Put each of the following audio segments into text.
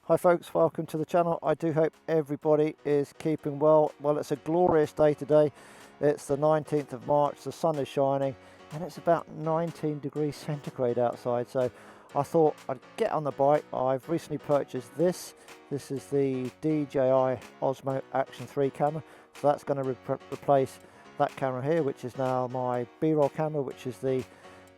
Hi folks, welcome to the channel. I do hope everybody is keeping well. Well, it's a glorious day today. It's the 19th of March, the sun is shining and it's about 19 degrees centigrade outside. So I thought I'd get on the bike. I've recently purchased this. This is the DJI Osmo Action 3 camera. So that's going to replace that camera here, which is now my B-roll camera, which is the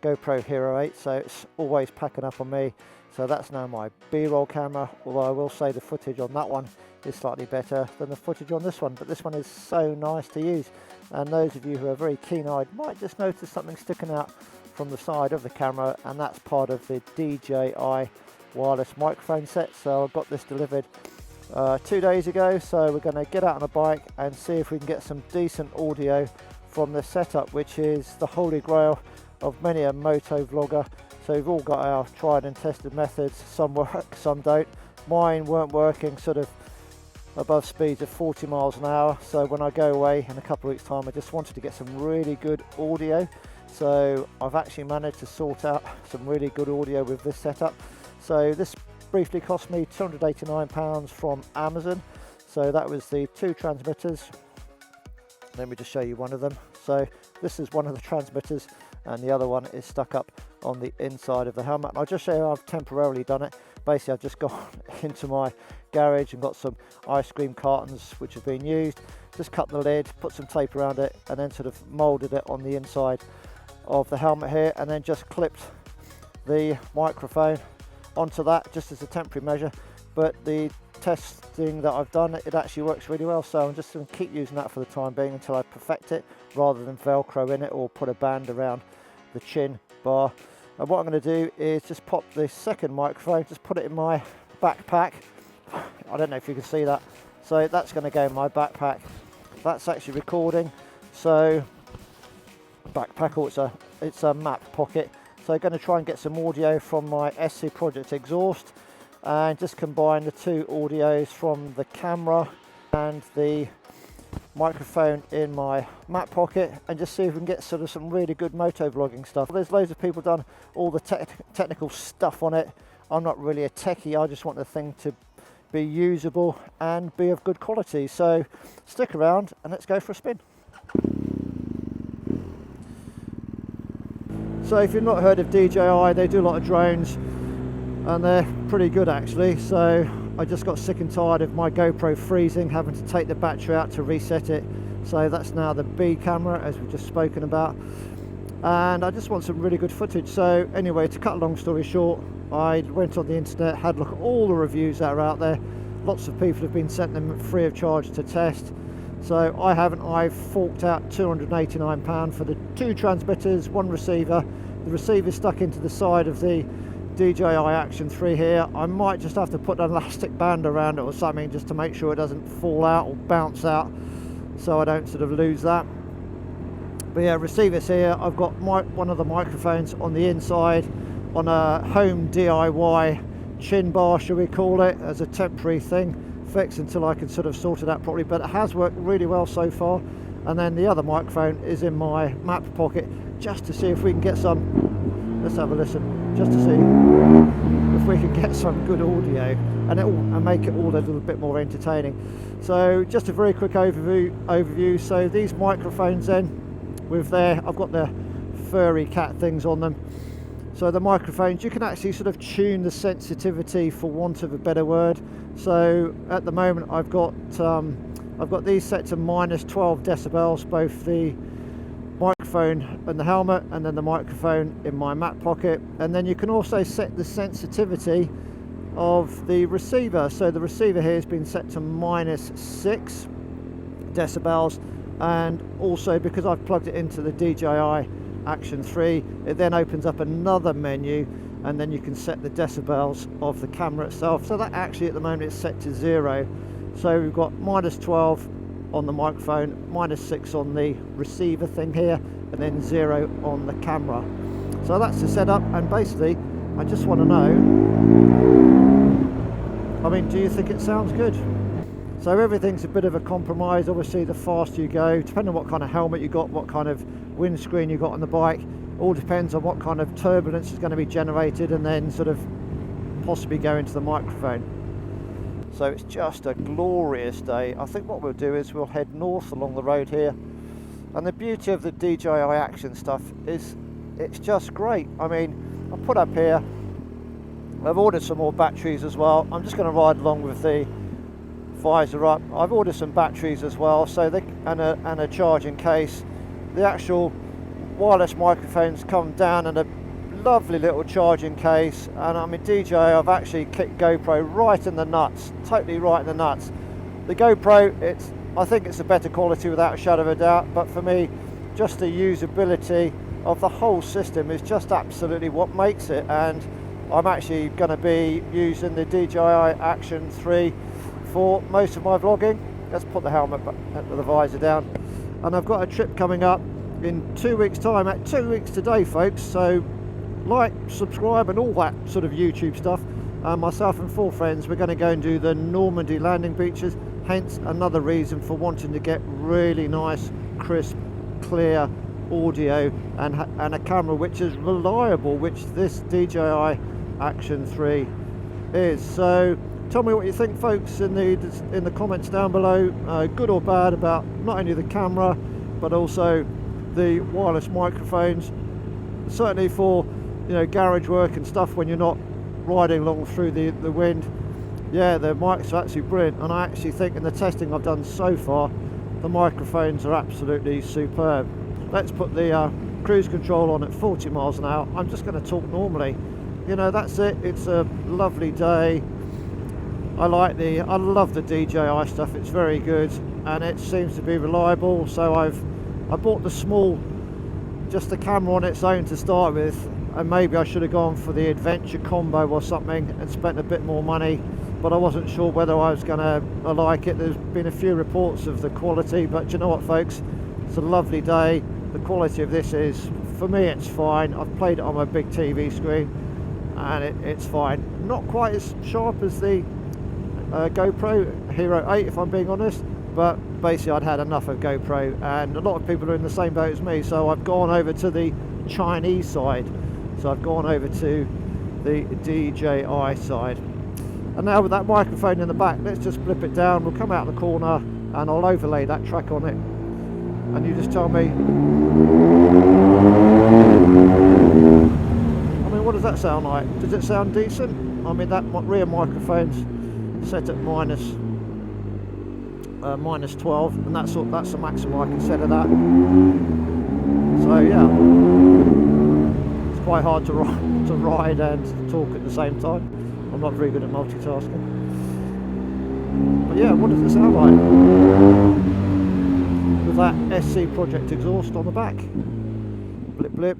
GoPro Hero 8. So it's always packing up on me. So that's now my B-roll camera, although I will say the footage on that one is slightly better than the footage on this one, but this one is so nice to use. And those of you who are very keen-eyed might just notice something sticking out from the side of the camera, and that's part of the DJI wireless microphone set. So I got this delivered 2 days ago, so we're going to get out on a bike and see if we can get some decent audio from this setup, which is the holy grail of many a moto vlogger. So we've all got our tried and tested methods. Some work, some don't. Mine weren't working sort of above speeds of 40 miles an hour. So when I go away in a couple of weeks' time, I just wanted to get some really good audio. So I've actually managed to sort out some really good audio with this setup. So this briefly cost me £289 from Amazon. So that was the two transmitters. Let me just show you one of them. So this is one of the transmitters, and the other one is stuck up on the inside of the helmet. And I'll just show you how I've temporarily done it. Basically, I've just gone into my garage and got some ice cream cartons which have been used, just cut the lid, put some tape around it, and then sort of molded it on the inside of the helmet here, and then just clipped the microphone onto that just as a temporary measure. But the testing that I've done, it actually works really well, so I'm just going to keep using that for the time being until I perfect it, rather than velcro in it or put a band around the chin bar. And what I'm going to do is just pop this second microphone, just put it in my backpack. I don't know if you can see that. So that's going to go in my backpack. That's actually recording. So backpack, or it's a map pocket. So I'm going to try and get some audio from my SC Project exhaust and just combine the two audios from the camera and the microphone in my map pocket, and just see if we can get sort of some really good moto vlogging stuff. There's loads of people done all the technical stuff on it. I'm not really a techie, I just want the thing to be usable and be of good quality. So stick around and let's go for a spin. So if you've not heard of DJI, they do a lot of drones and they're pretty good actually. So I just got sick and tired of my GoPro freezing, having to take the battery out to reset it. So that's now the B camera, as we've just spoken about. And I just want some really good footage. So anyway, to cut a long story short, I went on the internet, had a look at all the reviews that are out there. Lots of people have been sent them free of charge to test. So I haven't. I've forked out £289 for the two transmitters, one receiver. The receiver stuck into the side of the DJI Action 3 here. I might just have to put an elastic band around it or something just to make sure it doesn't fall out or bounce out, so I don't sort of lose that. But yeah, receivers here. I've got one of the microphones on the inside on a home DIY chin bar, shall we call it, as a temporary thing fix until I can sort of sort it out properly, but it has worked really well so far. And then the other microphone is in my map pocket, just to see if we can get some, let's have a listen, just to see if we can get some good audio and make it all a little bit more entertaining. So just a very quick overview. So these microphones then, with I've got the furry cat things on them. So the microphones, you can actually sort of tune the sensitivity, for want of a better word. So at the moment I've got these set to minus 12 decibels, both the microphone and the helmet, and then the microphone in my map pocket. And then you can also set the sensitivity of the receiver. So the receiver here has been set to minus 6 decibels, and also because I've plugged it into the DJI Action 3, it then opens up another menu, and then you can set the decibels of the camera itself. So that actually at the moment is set to 0. So we've got minus 12 on the microphone, minus 6 on the receiver thing here, and then 0 on the camera. So that's the setup, and basically I just want to know, I mean, do you think it sounds good? So everything's a bit of a compromise. Obviously the faster you go, depending on what kind of helmet you got, what kind of windscreen you got on the bike, all depends on what kind of turbulence is going to be generated and then sort of possibly go into the microphone. So it's just a glorious day. I think what we'll do is we'll head north along the road here. And the beauty of the DJI action stuff is it's just great. I mean, I put up here, I've ordered some more batteries as well. I'm just going to ride along with the visor up. I've ordered some batteries as well, so and a charging case. The actual wireless microphones come down in a lovely little charging case, and I mean DJI, I've actually kicked GoPro right in the nuts, totally right in the nuts. The GoPro, I think it's a better quality without a shadow of a doubt, but for me, just the usability of the whole system is just absolutely what makes it. And I'm actually going to be using the DJI Action 3 for most of my vlogging. Let's put the helmet back, the visor down. And I've got a trip coming up in 2 weeks time, at 2 weeks today folks, so like, subscribe and all that sort of YouTube stuff. Myself and 4 friends, we're going to go and do the Normandy landing beaches, hence another reason for wanting to get really nice, crisp, clear audio and a camera which is reliable, which this DJI Action 3 is. So tell me what you think folks in the comments down below, good or bad, about not only the camera but also the wireless microphones. Certainly for, you know, garage work and stuff when you're not riding along through the wind. Yeah, the mics are actually brilliant, and I actually think in the testing I've done so far, the microphones are absolutely superb. Let's put the cruise control on at 40 miles an hour. I'm just going to talk normally. You know, that's it. It's a lovely day. I love the DJI stuff. It's very good, and it seems to be reliable. So I bought the small, just the camera on its own to start with, and maybe I should have gone for the adventure combo or something and spent a bit more money, but I wasn't sure whether I was going to like it. There's been a few reports of the quality, but you know what folks, it's a lovely day. The quality of this is, for me, it's fine. I've played it on my big TV screen and it's fine. Not quite as sharp as the GoPro Hero 8 if I'm being honest, but basically I'd had enough of GoPro, and a lot of people are in the same boat as me, so I've gone over to the Chinese side. So I've gone over to the DJI side. And now with that microphone in the back, let's just flip it down. We'll come out the corner and I'll overlay that track on it. And you just tell me, I mean, what does that sound like? Does it sound decent? I mean, that rear microphone's set at minus 12, and that's the maximum I can set of that. So yeah, it's quite hard to ride and talk at the same time. I'm not very good at multitasking. But yeah, what does it sound like with that SC Project exhaust on the back? Blip blip,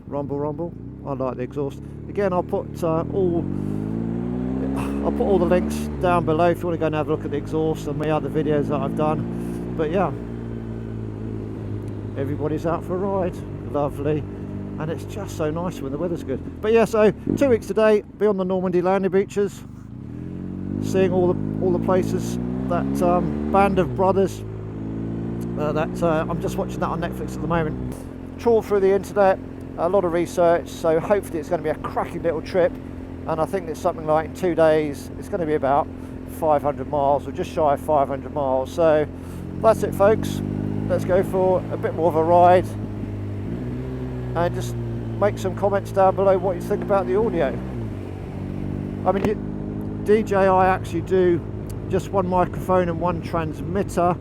rumble rumble. I like the exhaust. Again, I'll put all the links down below if you want to go and have a look at the exhaust and my other videos that I've done. But yeah, everybody's out for a ride. Lovely. And it's just so nice when the weather's good. But yeah, so 2 weeks today, be on the Normandy landing beaches, seeing all the places that Band of Brothers I'm just watching that on Netflix at the moment. Trawl through the internet, a lot of research, so hopefully it's going to be a cracking little trip. And I think it's something like in 2 days, it's going to be about 500 miles or just shy of 500 miles. So that's it folks, let's go for a bit more of a ride and just make some comments down below what you think about the audio. I mean, DJI actually do just one microphone and one transmitter,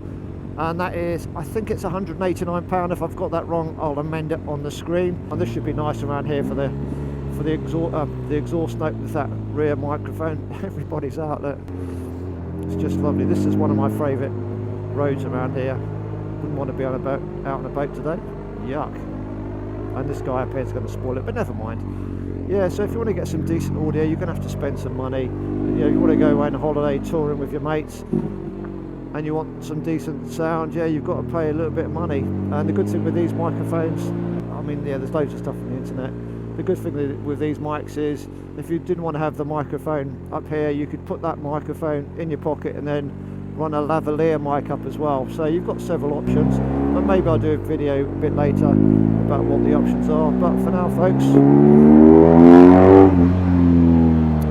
and that is, I think it's £189. If I've got that wrong, I'll amend it on the screen. And this should be nice around here for the exhaust note with that rear microphone. Everybody's out there. It's just lovely. This is one of my favourite roads around here. Wouldn't want to be on a boat, out on a boat today. Yuck. And this guy up here is going to spoil it, but never mind. Yeah, so if you want to get some decent audio, you're going to have to spend some money. You know, you want to go away on a holiday touring with your mates and you want some decent sound, yeah, you've got to pay a little bit of money. And the good thing with these microphones, I mean, yeah, there's loads of stuff on the internet. The good thing with these mics is, if you didn't want to have the microphone up here, you could put that microphone in your pocket and then run a lavalier mic up as well. So you've got several options, but maybe I'll do a video a bit later about what the options are. But for now folks,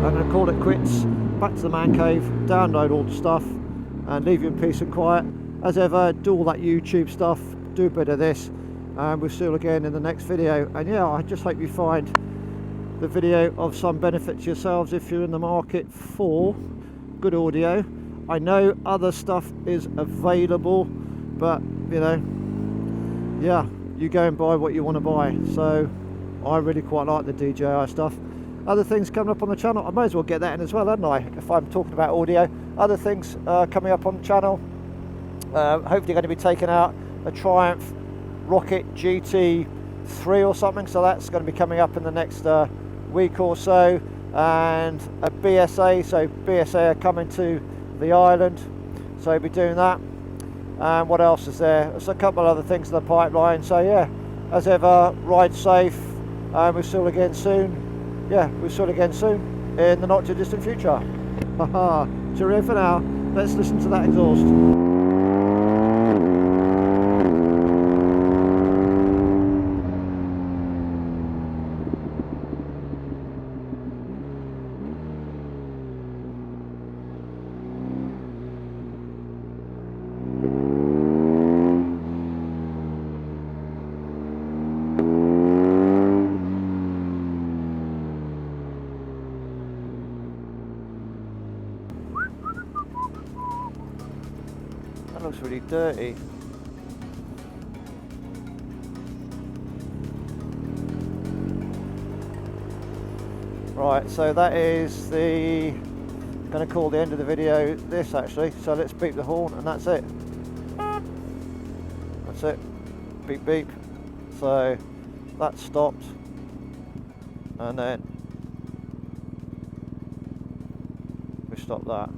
I'm going to call it quits. back to the man cave, download all the stuff and leave you in peace and quiet. As ever, do all that YouTube stuff, do a bit of this, and we'll see you again in the next video. And yeah, I just hope you find the video of some benefit to yourselves if you're in the market for good audio. I know other stuff is available, but you know, yeah, you go and buy what you want to buy. So I really quite like the DJI stuff. Other things coming up on the channel, I may as well get that in as well, hadn't I, if I'm talking about audio. Other things coming up on the channel, hopefully going to be taking out a Triumph Rocket GT3 or something, so that's going to be coming up in the next week or so, and a BSA, so BSA are coming to the island, so we'll be doing that. And what else is there? There's a couple of other things in the pipeline, so yeah, as ever, ride safe, and we'll see you again soon. Yeah, we'll see you again soon in the not too distant future. Haha, cheerio for now. Let's listen to that exhaust. That looks really dirty. Right, so that is the, going to call the end of the video this actually, so let's beep the horn and that's it. That's it. Beep beep. So that stopped, and then we stop that.